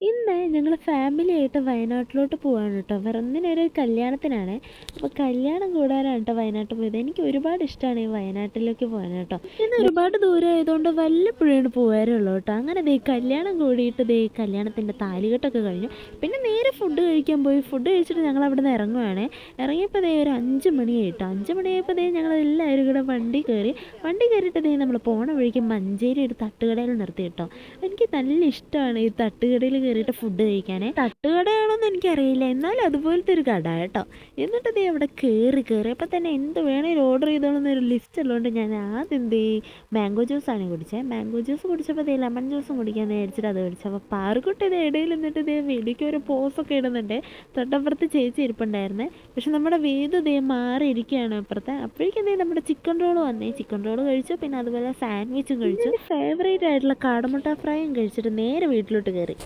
ഇന്ന് ഞങ്ങൾ ഫാമിലിയായിട്ട് വയനാട്ടിലോട്ട് പോവാണ് കേട്ടോ. വെറുതെ കല്യാണത്തിനാണ്. അപ്പോൾ കല്യാണം കൂടാനാണ് കേട്ടോ വയനാട്ടിൽ പോയത്. എനിക്ക് ഒരുപാട് ഇഷ്ടമാണ് ഈ വയനാട്ടിലേക്ക് പോകാൻ കേട്ടോ. ഇത് ഒരുപാട് ദൂരം ആയതുകൊണ്ട് വല്ലപ്പോഴാണ് പോകാറുള്ളൂ കേട്ടോ. അങ്ങനെ കല്യാണം കൂടിയിട്ട് കല്യാണത്തിൻ്റെ താലികെട്ടൊക്കെ കഴിഞ്ഞു. പിന്നെ നേരെ ഫുഡ് കഴിക്കാൻ പോയി. ഫുഡ് കഴിച്ചിട്ട് ഞങ്ങൾ അവിടെ നിന്ന് ഇറങ്ങുവാണ്. ഇറങ്ങിയപ്പോൾ ഒരു 5 മണിയായിട്ടോ. 5 മണിയായപ്പോൾ ഞങ്ങൾ എല്ലാവരും കൂടെ വണ്ടി കയറിയിട്ട് നമ്മൾ പോണ വഴിക്ക് മഞ്ചേരി ഒരു തട്ടുകടയിൽ നിർത്തി കേട്ടോ. എനിക്ക് നല്ല ഇഷ്ടമാണ് ഈ തട്ടുകടയിൽ കയറിയിട്ട് ഫുഡ് കഴിക്കാനേ. തട്ടുകടയാണോന്ന് എനിക്കറിയില്ല, എന്നാലും അതുപോലത്തെ ഒരു കട കേട്ടോ. എന്നിട്ട് അവിടെ കയറിയപ്പോൾ തന്നെ എന്ത് വേണേലും ഓർഡർ ചെയ്തോളന്നൊരു ലിസ്റ്റ് ഉള്ളതുകൊണ്ട് ഞാൻ ആദ്യം മാംഗോ ജ്യൂസാണ് കുടിച്ചത്. മാംഗോ ജ്യൂസ് കുടിച്ചപ്പോൾ ലെമൺ ജ്യൂസും കുടിക്കാൻ മേടിച്ചിട്ട് അത് കുടിച്ചു. അപ്പോൾ പാറുക്കുട്ടി ഇടയിൽ നിന്നിട്ട് വീഡിയോയ്ക്ക് ഒരു പോസൊക്കെ ഇടുന്നുണ്ട്. തൊട്ടപ്പുറത്ത് ചേച്ചി ഇരിപ്പുണ്ടായിരുന്നേ. പക്ഷെ നമ്മുടെ വേദു മാറിയിരിക്കുകയാണ് അപ്പുറത്തെ. അപ്പോഴേക്കും നമ്മുടെ ചിക്കൻ റോൾ വന്നേ. ചിക്കൻ റോൾ കഴിച്ചു. പിന്നെ അതുപോലെ സാൻഡ്വിച്ചും കഴിച്ചു. ഫേവറേറ്റ് ആയിട്ടുള്ള കാടമുട്ട ഫ്രൈയും കഴിച്ചിട്ട് നേരെ വീട്ടിലോട്ട് കയറി.